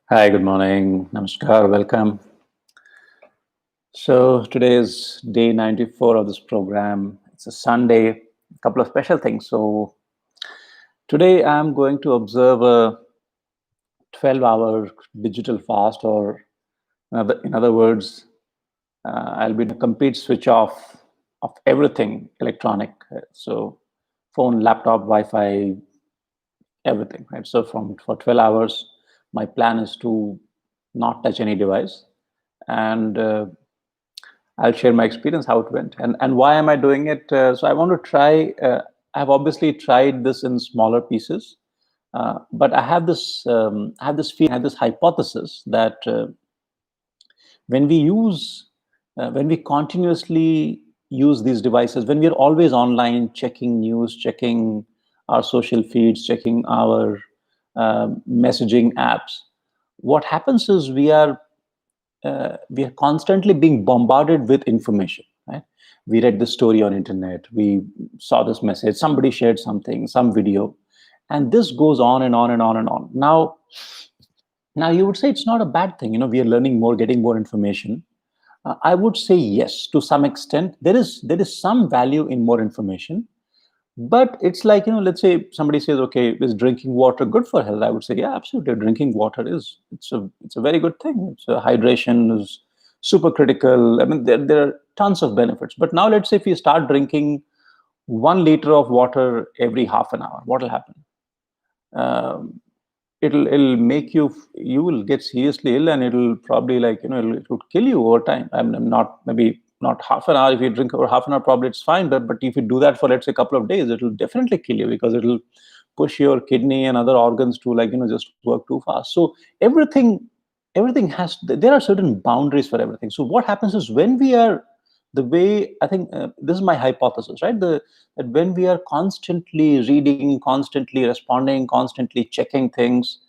Hi, good morning. Namaskar, welcome. So today is day 94 of this program. It's a Sunday, a couple of special things. So today I'm going to observe a 12-hour digital fast, or in other words, I'll be doing a complete switch off of everything electronic. So phone, laptop, Wi-Fi, everything, right? So for 12 hours, my plan is to not touch any device, and I'll share my experience how it went and why am I doing it. So I want to try. I've obviously tried this in smaller pieces, but I have this feeling, I have this hypothesis that when we use, when we continuously use these devices, when we are always online, checking news, checking our social feeds, checking our messaging apps, what happens is we are constantly being bombarded with information, right? We read the story on internet, we saw this message, somebody shared something, some video, and this goes on and on and on and on. Now you would say it's not a bad thing, we are learning more, getting more information. I would say yes, to some extent there is some value in more information. But it's like, let's say somebody says, okay, is drinking water good for health? I would say, yeah, absolutely. Drinking water it's a very good thing. It's hydration is super critical. I mean, there are tons of benefits. But now let's say if you start drinking 1 liter of water every half an hour, what will happen? Um, it'll make you will get seriously ill, and it'll probably, like, it would kill you over time. I'm not, maybe not half an hour. If you drink over half an hour, probably it's fine, but if you do that for, let's say, a couple of days, it'll definitely kill you, because it'll push your kidney and other organs to, like, just work too fast. So everything has, there are certain boundaries for everything. So what happens is, when we are, the way I think, this is my hypothesis, right? That when we are constantly reading, constantly responding, constantly checking things,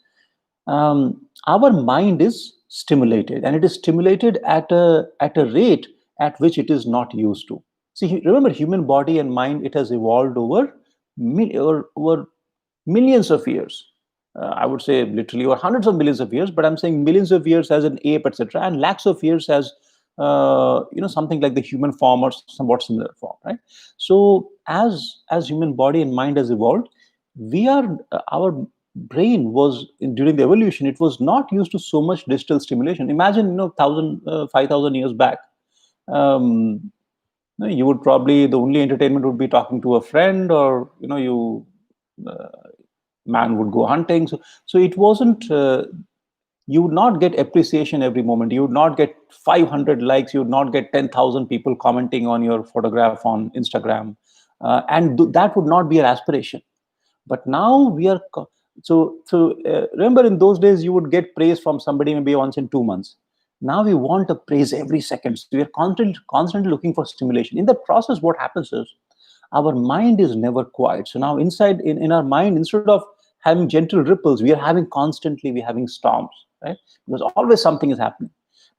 our mind is stimulated, and it is stimulated at a rate at which it is not used to. See, remember, human body and mind, it has evolved over millions of years. I would say literally over hundreds of millions of years, but I'm saying millions of years as an ape, etc., and lakhs of years as something like the human form, or somewhat similar form, right? So as human body and mind has evolved, our brain was during the evolution, it was not used to so much digital stimulation. Imagine, 5,000 years back. Um, you would probably, the only entertainment would be talking to a friend, or you uh, man would go hunting. So it wasn't, you would not get appreciation every moment. You would not get 500 likes. You would not get 10,000 people commenting on your photograph on Instagram. And that would not be your aspiration. But now we are, remember, in those days, you would get praise from somebody maybe once in 2 months. Now we want a praise every second. So we are constantly looking for stimulation. In the process, what happens is, our mind is never quiet. So now, inside, in our mind, instead of having gentle ripples, we're having storms, right? Because always something is happening.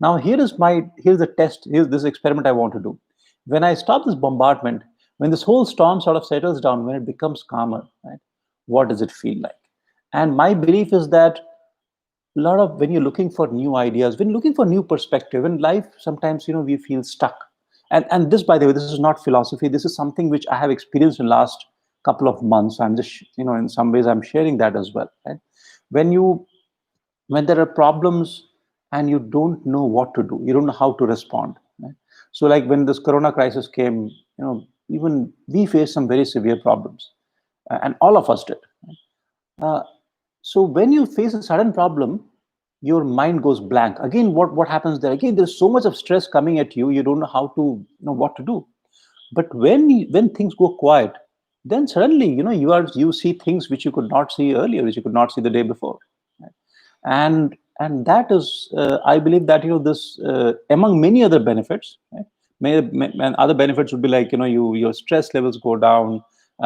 Now here's the test. Here's this experiment I want to do. When I stop this bombardment, when this whole storm sort of settles down, when it becomes calmer, right? What does it feel like? And my belief is that, a lot of, when you're looking for new ideas, when looking for new perspective in life, sometimes, we feel stuck. And this, by the way, this is not philosophy. This is something which I have experienced in last couple of months. I'm just, in some ways, I'm sharing that as well, right? when you when there are problems, and you don't know what to do, you don't know how to respond, right? So, like, when this corona crisis came, even we faced some very severe problems, and all of us did. uh, so when you face a sudden problem, your mind goes blank. Again, what happens there? Again, there's so much of stress coming at you. You don't know how to, what to do. But when things go quiet, then suddenly, you see things which you could not see earlier, which you could not see the day before, right? And that is, I believe that, this, among many other benefits, right? And other benefits would be like, your stress levels go down.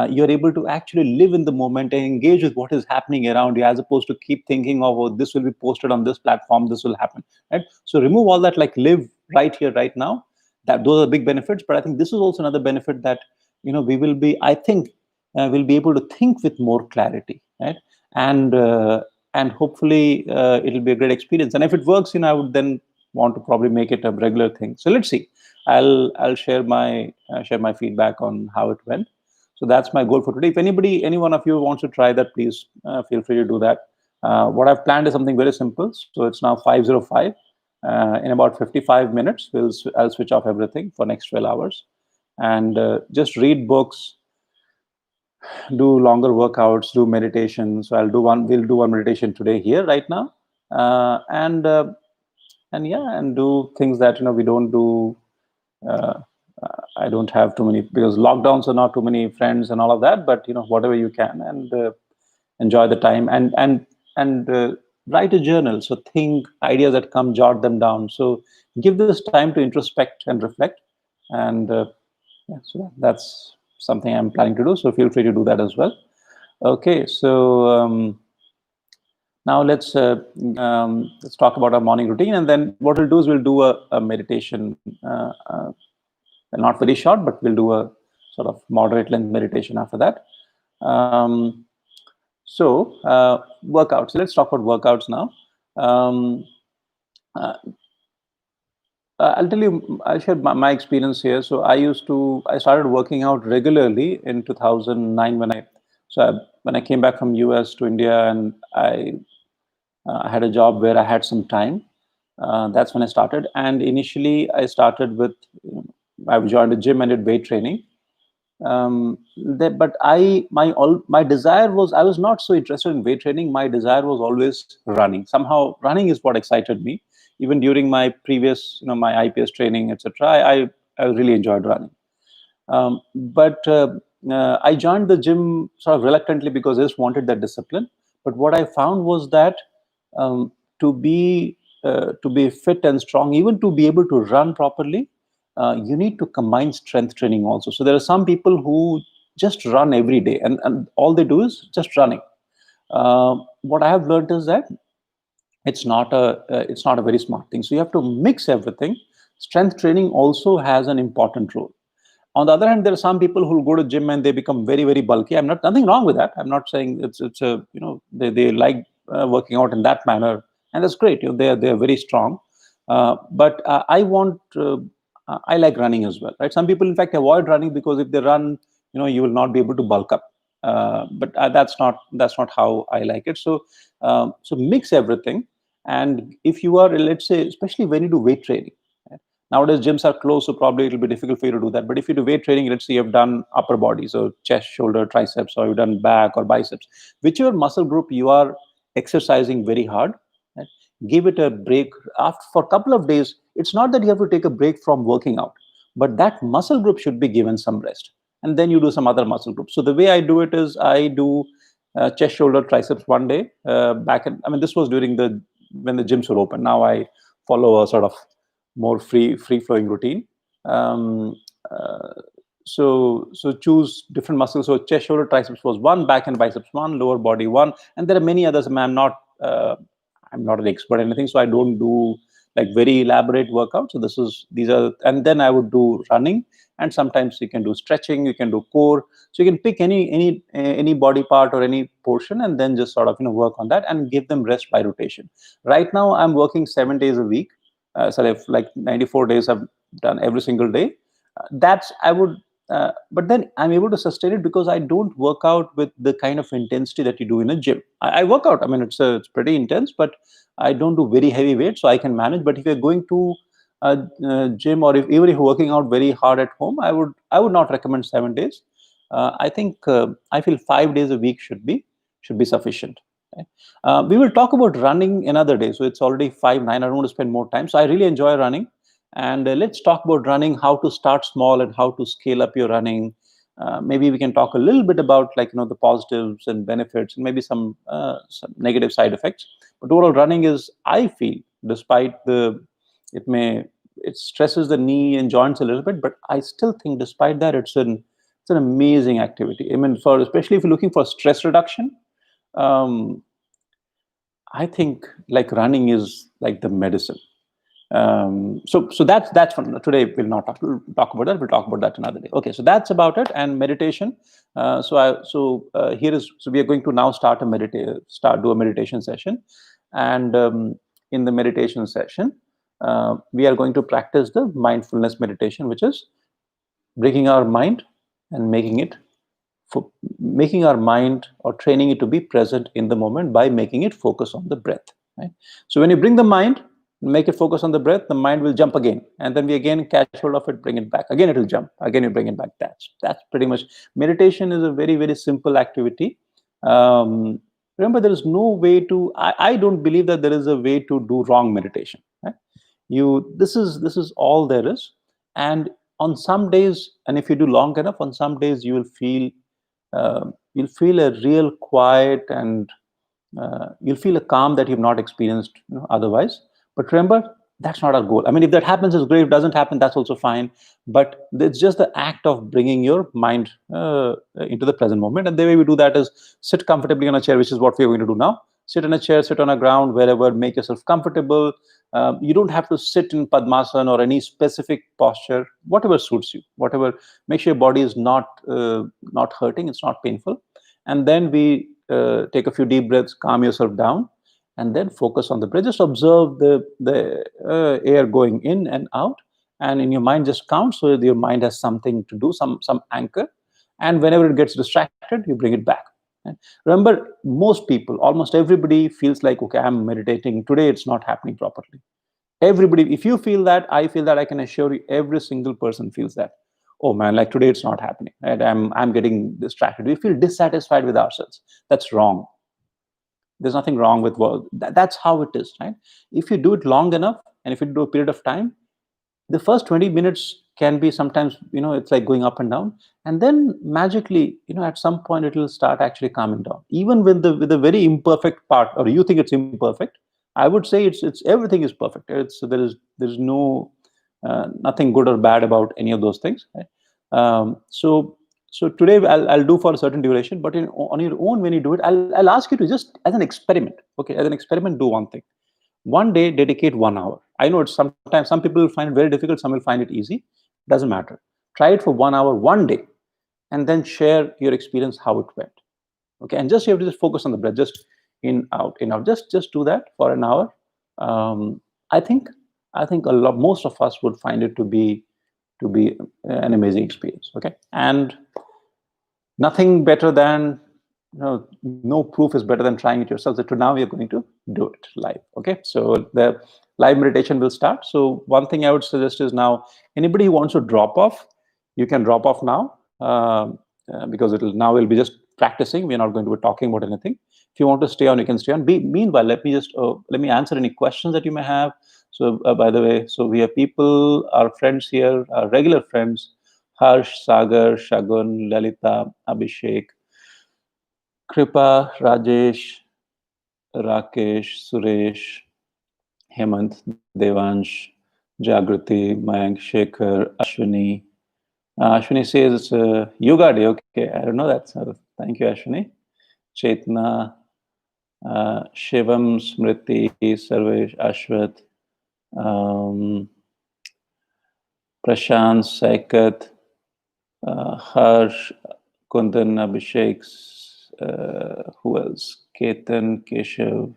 You're able to actually live in the moment and engage with what is happening around you, as opposed to keep thinking of, oh, this will be posted on this platform, this will happen, right? So remove all that, like, live right here, right now. That Those are big benefits. But I think this is also another benefit, that, we will be, I think, will be able to think with more clarity, right? And and hopefully it'll be a great experience. And if it works, I would then want to probably make it a regular thing. So let's see. I'll share my feedback on how it went. So that's my goal for today. If any one of you wants to try that, please feel free to do that. What I've planned is something very simple. So it's now 5:05. In about 55 minutes, I'll switch off everything for next 12 hours, and just read books, do longer workouts, do meditation. So we'll do one meditation today here right now, and yeah, and do things that we don't do. Uh, I don't have too many because lockdowns are not too many friends and all of that. But whatever you can, and enjoy the time, and write a journal. So think ideas that come, jot them down. So give this time to introspect and reflect, and yeah, so that's something I'm planning to do. So feel free to do that as well. Okay, so now let's talk about our morning routine, and then what we'll do is we'll do a meditation, not very short, but we'll do a sort of moderate length meditation after that. Um, Workouts. Let's talk about workouts now. Um, uh, I'll tell you, I'll share my experience here. So I started working out regularly in 2009 when I came back from US to India, and I had a job where I had some time. That's when I started. And initially I started with, I joined a gym and did weight training. But my desire was, I was not so interested in weight training. My desire was always running. Somehow running is what excited me. Even during my previous, my IPS training, etc. I really enjoyed running. But I joined the gym sort of reluctantly because I just wanted that discipline. But what I found was that um, to be fit and strong, even to be able to run properly, you need to combine strength training also. So there are some people who just run every day, and all they do is just running. What I have learned is that it's not a very smart thing. So you have to mix everything. Strength training also has an important role. On the other hand, there are some people who go to gym and they become very, very bulky. Nothing wrong with that. I'm not saying it's a they like working out in that manner, and that's great. They are very strong. But I like running as well, right? Some people, in fact, avoid running because if they run, you will not be able to bulk up. But that's not how I like it. So mix everything, and if you are, let's say, especially when you do weight training. Nowadays, gyms are closed, so probably it'll be difficult for you to do that. But if you do weight training, let's say you've done upper body, so chest, shoulder, triceps, or you've done back or biceps, whichever muscle group you are exercising very hard, right, give it a break. After for a couple of days, it's not that you have to take a break from working out, but that muscle group should be given some rest, and then you do some other muscle groups. So the way I do it is I do chest, shoulder, triceps one day. This was during the when the gyms were open. Now I follow a sort of more free flowing routine. Um, uh, so choose different muscles. So chest, shoulder, triceps was one, back and biceps one, lower body one, and there are many others. I'm not an expert or anything, so I don't do like very elaborate workouts. So these are, and then I would do running, and sometimes you can do stretching, you can do core. So you can pick any body part or any portion, and then just sort of work on that and give them rest by rotation. Right now, I'm working 7 days a week. So if like 94 days I've done every single day. That's I would But then I'm able to sustain it because I don't work out with the kind of intensity that you do in a gym. I work out, it's pretty intense, but I don't do very heavy weight, so I can manage. But if you're going to a gym, or even if you're working out very hard at home, I would not recommend 7 days. I feel 5 days a week should be sufficient. Right? We will talk about running another day. So it's already 5:09. I don't want to spend more time. So I really enjoy running. And let's talk about running, how to start small and how to scale up your running. Maybe we can talk a little bit about the positives and benefits, and maybe some negative side effects. But overall, running is, I feel, despite it may it stresses the knee and joints a little bit, but I still think despite that it's an amazing activity. For especially if you're looking for stress reduction, um, I think like running is like the medicine. So that's from today. We'll not talk about that. We'll talk about that another day. Okay, so that's about it. And meditation. Here is, so we are going to now do a meditation session, and in the meditation session, we are going to practice the mindfulness meditation, which is breaking our mind and making our mind, or training it to be present in the moment by making it focus on the breath. Right? So when you bring the mind, make it focus on the breath, the mind will jump again, and then we again catch hold of it, bring it back. Again, it will jump. Again, you bring it back. That's pretty much. Meditation is a very, very simple activity. Remember, there is no way to. I don't believe that there is a way to do wrong meditation. Right? This is all there is. And on some days, and if you do long enough, on some days you'll feel a real quiet, and you'll feel a calm that you've not experienced, otherwise. But remember, that's not our goal. I mean, if that happens, it's great. If it doesn't happen, that's also fine. But it's just the act of bringing your mind into the present moment. And the way we do that is sit comfortably on a chair, which is what we're going to do now. Sit in a chair, sit on a ground, wherever, make yourself comfortable. You don't have to sit in Padmasana or any specific posture, whatever suits you, whatever. Make sure your body is not hurting, it's not painful. And then we take a few deep breaths, calm yourself down, and then focus on the breath. Just observe the air going in and out, and in your mind just count, so that your mind has something to do, some anchor. And whenever it gets distracted, you bring it back. Right? Remember, most people, almost everybody, feels like, okay, I'm meditating today, it's not happening properly. Everybody, if you feel that, I feel that, I can assure you, every single person feels that. Oh man, like today it's not happening. Right? I'm getting distracted. We feel dissatisfied with ourselves. That's wrong. There's nothing wrong with work. That's how it is, right? If you do it long enough, and if you do a period of time, the first 20 minutes can be sometimes, it's like going up and down. And then magically, at some point it will start actually calming down. Even with the very imperfect part, or you think it's imperfect, I would say it's everything is perfect. There's no nothing good or bad about any of those things. Right? So today I'll do for a certain duration, but on your own, when you do it, I'll ask you to, just as an experiment, okay, as an experiment, do one thing. One day, dedicate 1 hour. I know it's sometimes some people will find it very difficult, some will find it easy. Doesn't matter. Try it for 1 hour, one day, and then share your experience, how it went. Okay, and just you have to just focus on the breath, just in out, in out. Just do that for an hour. Um, I think most of us would find it to be an amazing experience. Okay, and nothing better than, no proof is better than trying it yourself. So now we are going to do it live. Okay, so the live meditation will start. So one thing I would suggest is, now anybody who wants to drop off, you can drop off now, because we'll be just practicing. We're not going to be talking about anything. If you want to stay on, you can stay on. Meanwhile, let me answer any questions that you may have. So by the way, so we have people, our friends here, our regular friends: Harsh, Sagar, Shagun, Lalita, Abhishek, Kripa, Rajesh, Rakesh, Suresh, Hemant, Devansh, Jagrati, Mayank, Shekhar, Ashwini. Ashwini says it's a yoga day. Okay, I don't know that. So thank you, Ashwini. Chetna, Shivam, Smriti, Sarvesh, Ashwath, um, Prashant, Saikat, Harsh, Kundan, Abhishek, who else? Ketan, Keshav,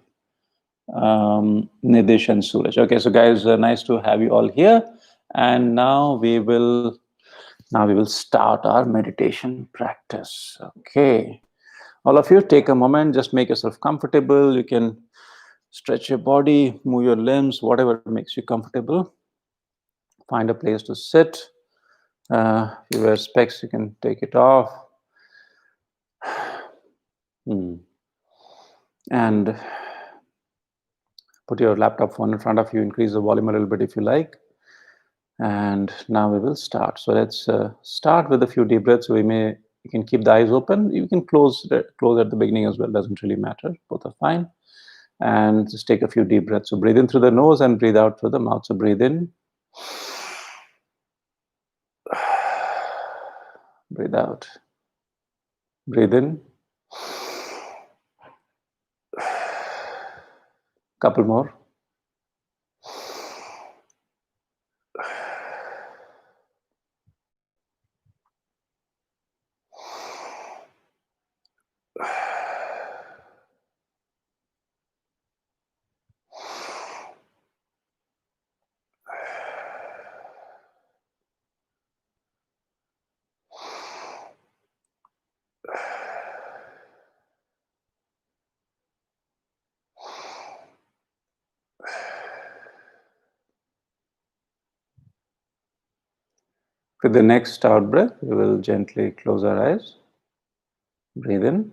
Nidish, and Suraj. Okay, so guys, nice to have you all here. And now we will start our meditation practice. Okay, all of you, take a moment, just make yourself comfortable. You can stretch your body, move your limbs, whatever makes you comfortable. Find a place to sit. If you wear specs, you can take it off. And put your laptop phone in front of you, increase the volume a little bit if you like. And now we will start. So let's start with a few deep breaths. You can keep the eyes open. You can close at the beginning as well. Doesn't really matter. Both are fine. And just take a few deep breaths. So breathe in through the nose and breathe out through the mouth. So breathe in. Breathe out. Breathe in. Couple more. With the next out breath, we will gently close our eyes. Breathe in.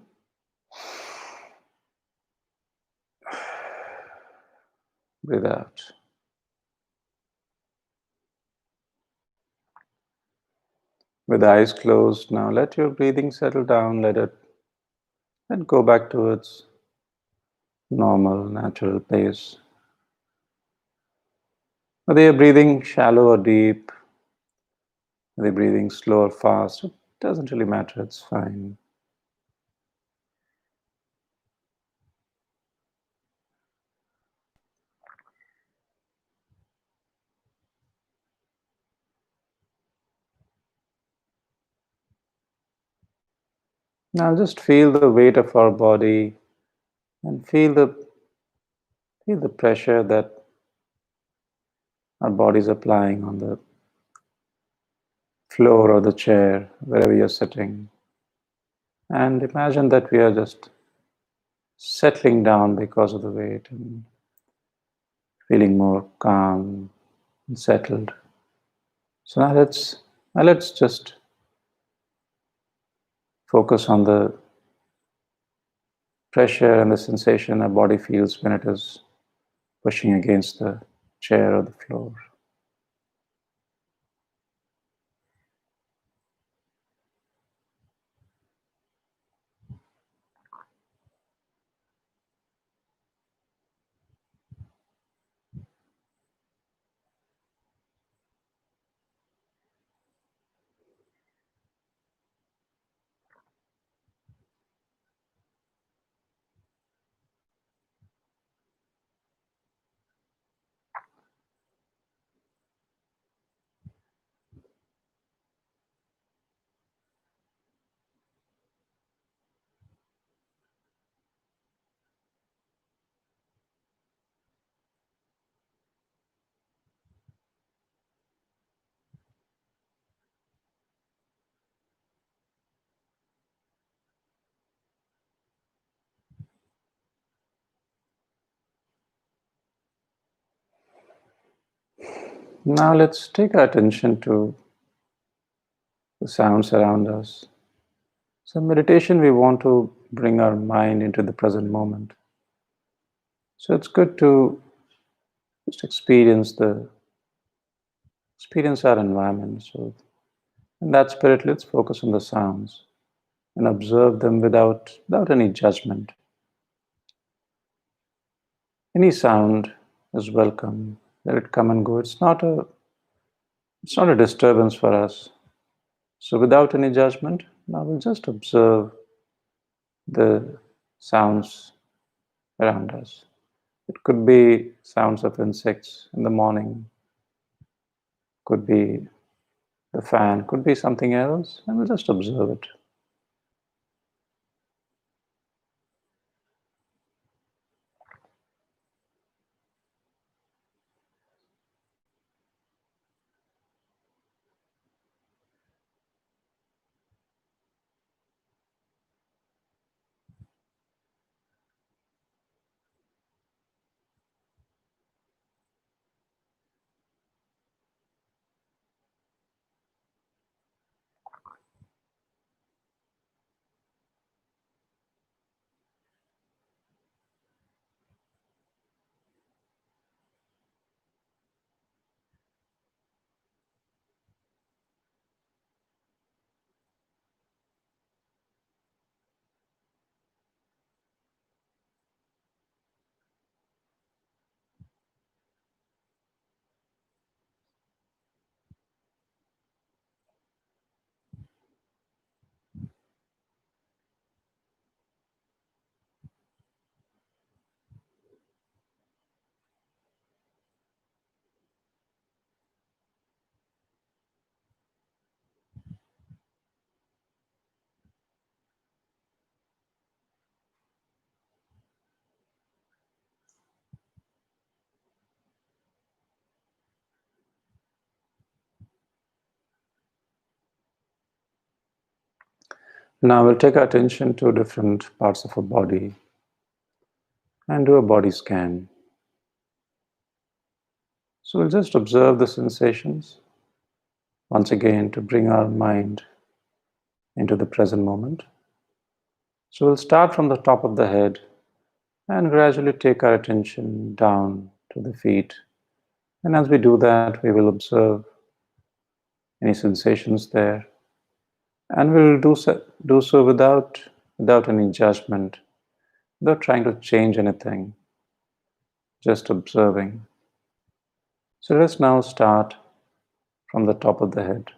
Breathe out. With the eyes closed, now let your breathing settle down. Let it go back to its normal, natural pace. Whether you're breathing shallow or deep, whether you're breathing slow or fast, it doesn't really matter. It's fine. Now just feel the weight of our body and feel the pressure that our body is applying on the floor or the chair, wherever you're sitting. And imagine that we are just settling down because of the weight and feeling more calm and settled. So now let's just focus on the pressure and the sensation our body feels when it is pushing against the chair or the floor. Now let's take our attention to the sounds around us. So in meditation, we want to bring our mind into the present moment. So it's good to just experience our environment. So in that spirit, let's focus on the sounds and observe them without any judgment. Any sound is welcome. Let it come and go. It's not a disturbance for us. So without any judgment, now we'll just observe the sounds around us. It could be sounds of insects in the morning, could be the fan, could be something else, and we'll just observe it. Now we'll take our attention to different parts of our body and do a body scan. So we'll just observe the sensations once again to bring our mind into the present moment. So we'll start from the top of the head and gradually take our attention down to the feet. And as we do that, we will observe any sensations there. And we'll do so without any judgment, without trying to change anything, just observing. So let's now start from the top of the head.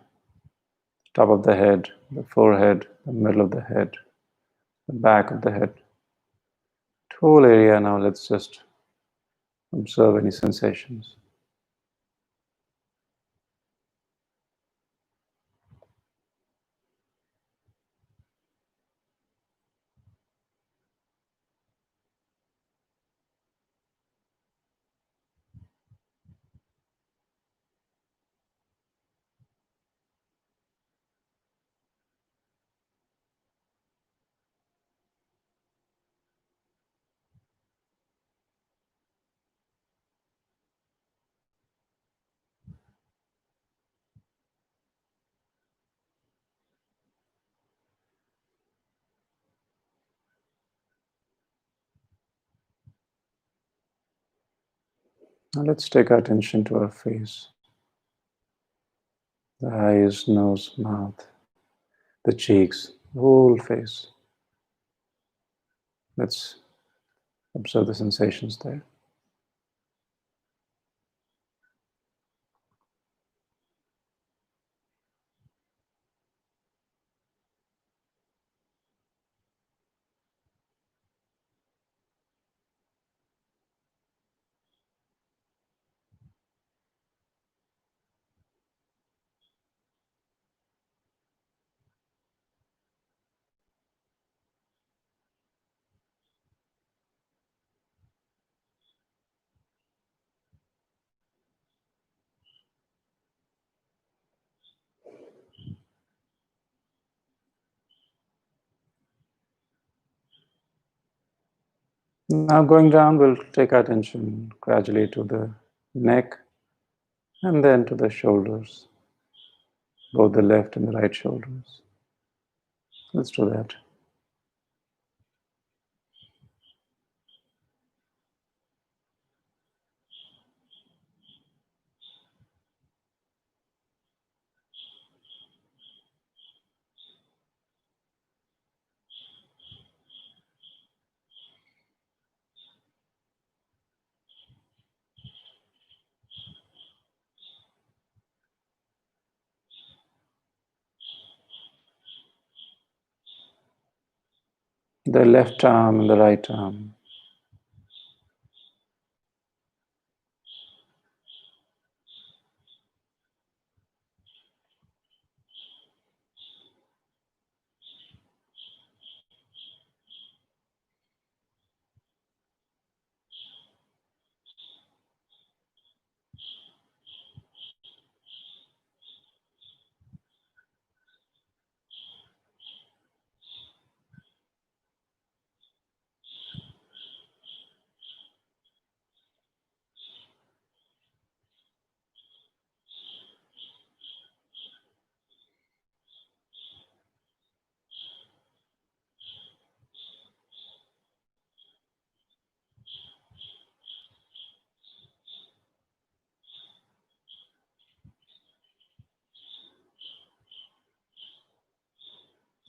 Top of the head, the forehead, the middle of the head, the back of the head. The whole area now, let's just observe any sensations. Now let's take our attention to our face, the eyes, nose, mouth, the cheeks, the whole face. Let's observe the sensations there. Now going down, we'll take our attention gradually to the neck and then to the shoulders, both the left and the right shoulders. Let's do that. The left arm and the right arm.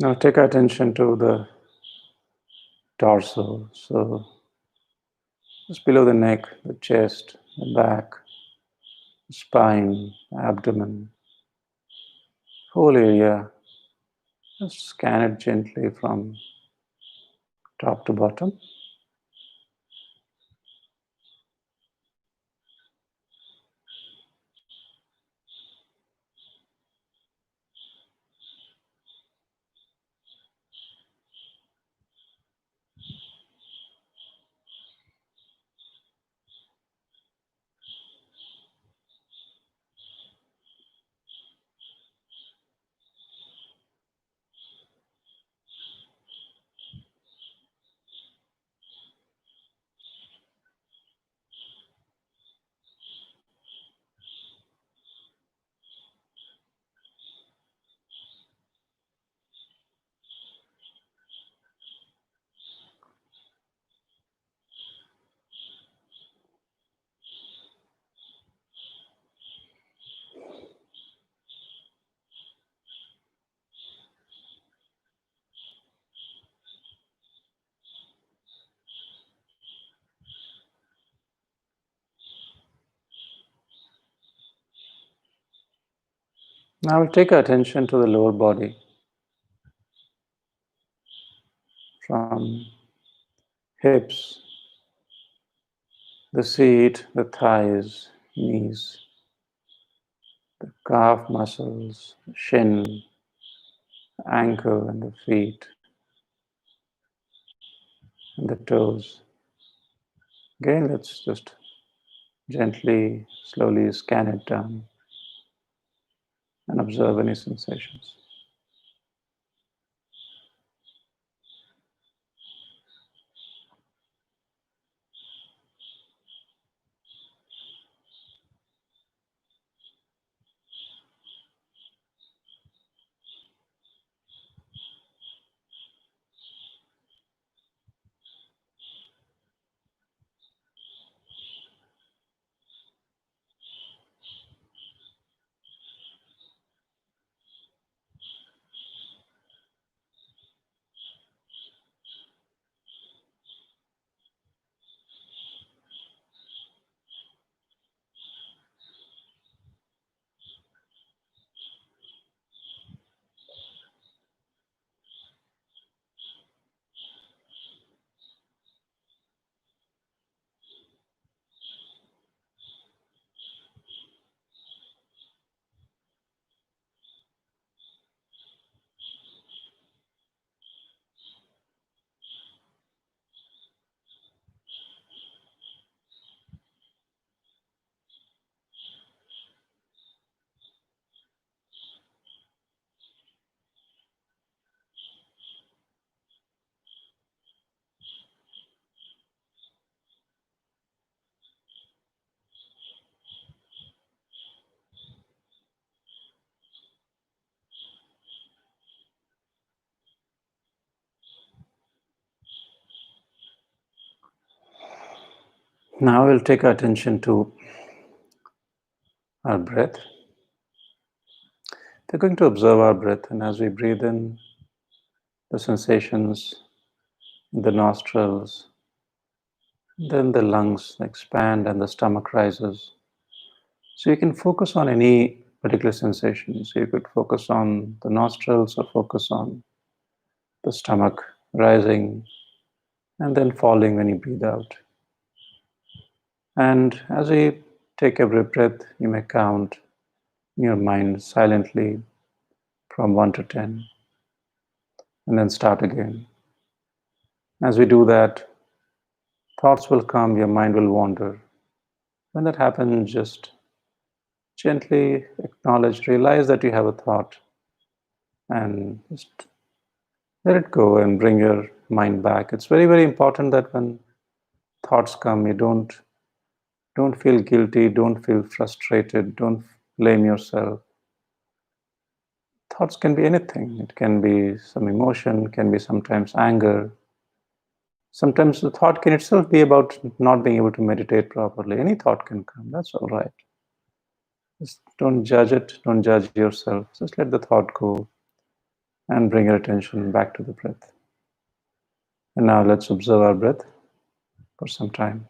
Now take our attention to the torso. So just below the neck, the chest, the back, spine, abdomen, whole area. Just scan it gently from top to bottom. Now we'll take our attention to the lower body, from hips, the seat, the thighs, knees, the calf muscles, shin, ankle, and the feet, and the toes. Again, let's just gently, slowly scan it down and observe any sensations. Now we'll take our attention to our breath. We're going to observe our breath, and as we breathe in, the sensations in the nostrils, then the lungs expand and the stomach rises. So you can focus on any particular sensation. So you could focus on the nostrils or focus on the stomach rising and then falling when you breathe out. And as we take every breath, you may count in your mind silently from 1 to 10 and then start again. As we do that, thoughts will come, your mind will wander. When that happens, just gently acknowledge, realize that you have a thought and just let it go and bring your mind back. It's very, very important that when thoughts come, you don't feel guilty, don't feel frustrated, don't blame yourself. Thoughts can be anything. It can be some emotion, can be sometimes anger. Sometimes the thought can itself be about not being able to meditate properly. Any thought can come. That's all right. Just don't judge it, don't judge yourself. Just let the thought go and bring your attention back to the breath. And now let's observe our breath for some time.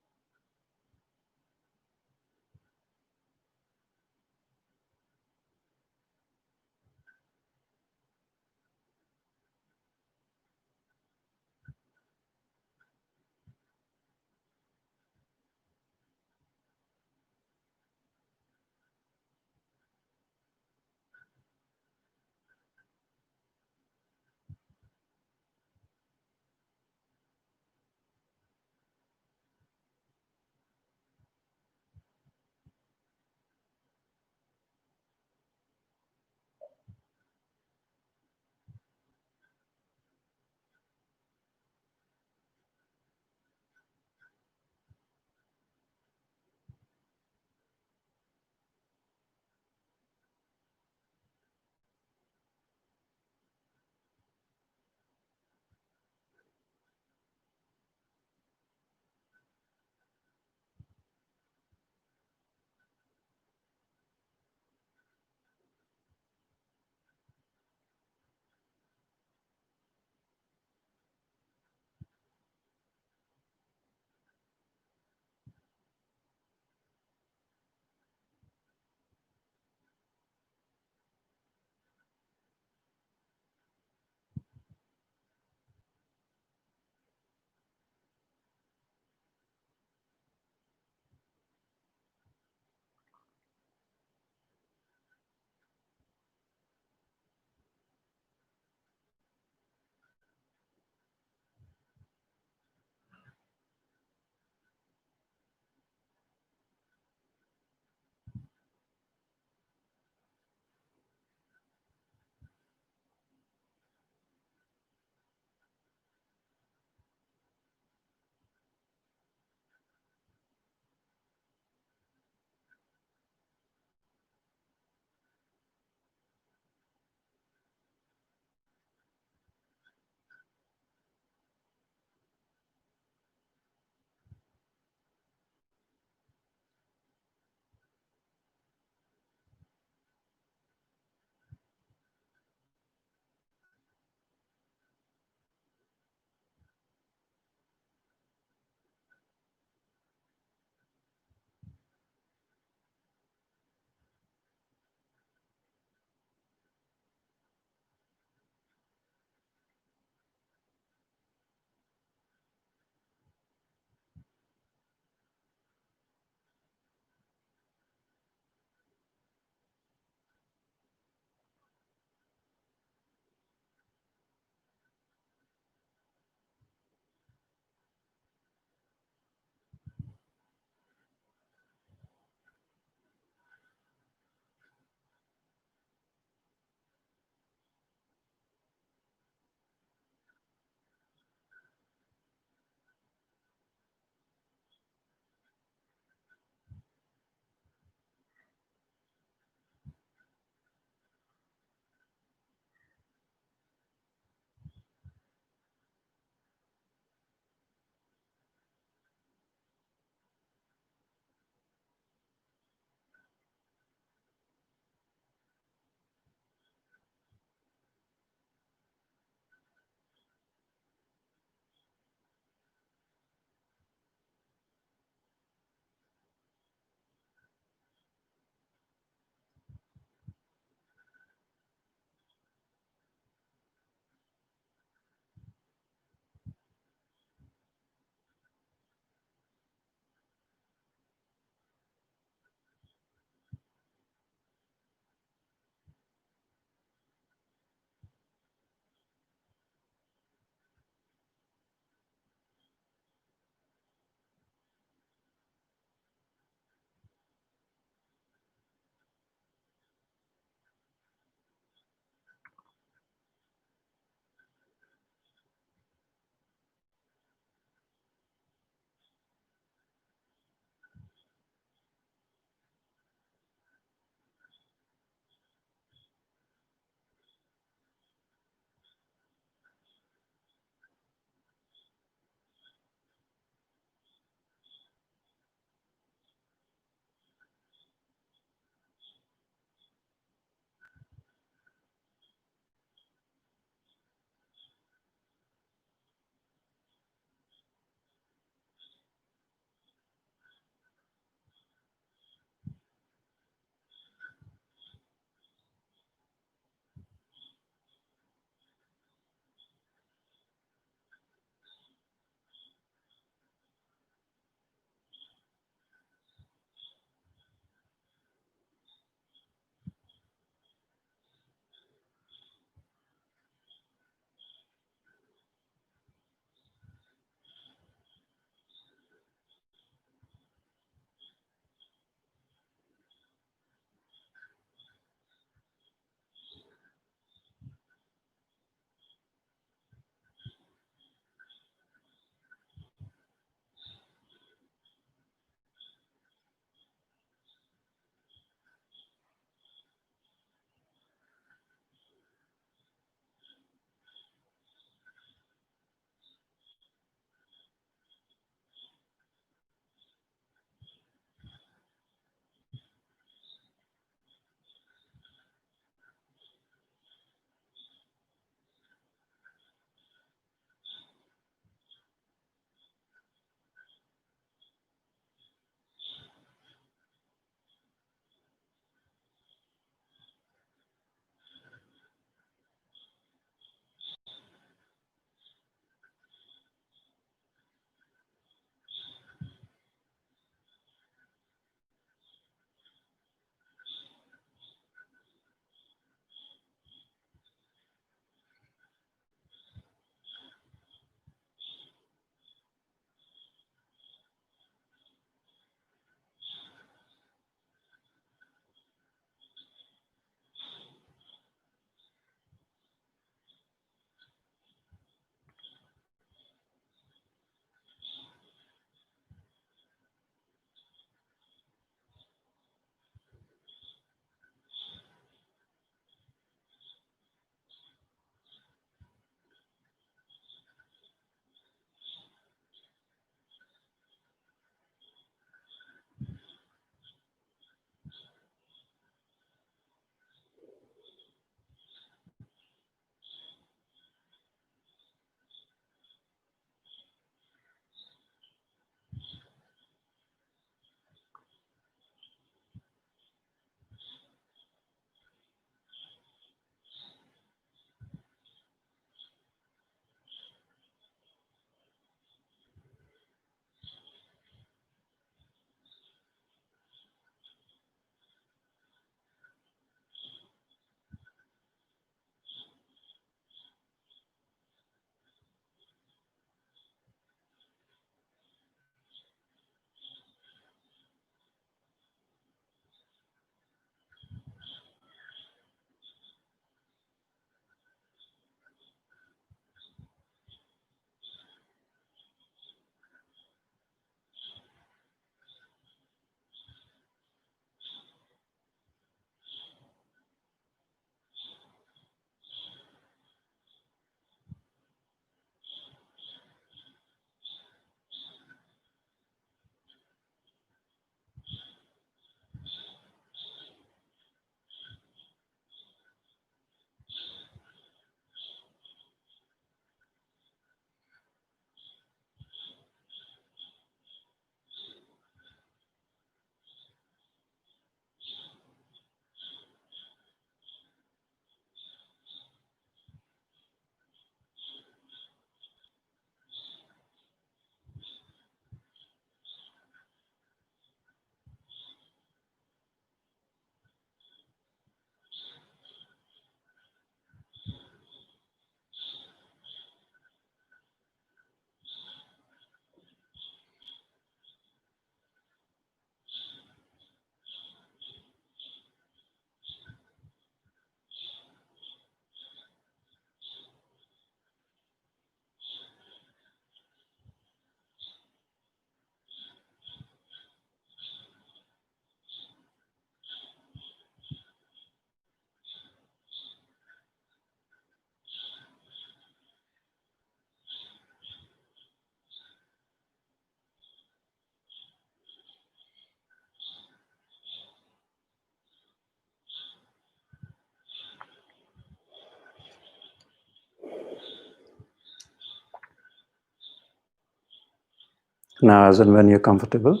Now, as and when you're comfortable,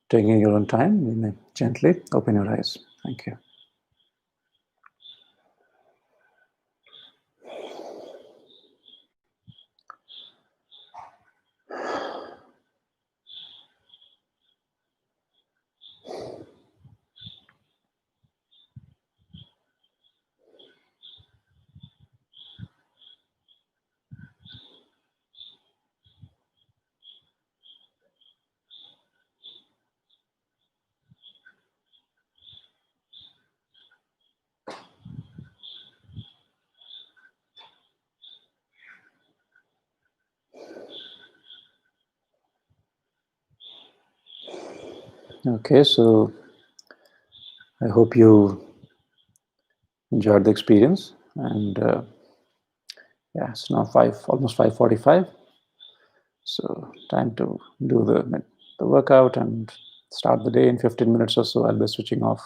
taking your own time, you may gently open your eyes. Thank you. Okay, so I hope you enjoyed the experience, and yeah, it's now almost 5:45. So time to do the workout and start the day. In 15 minutes or so, I'll be switching off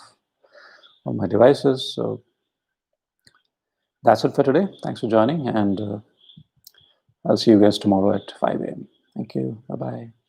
all my devices. So that's it for today. Thanks for joining, and I'll see you guys tomorrow at 5 a.m. Thank you. Bye bye.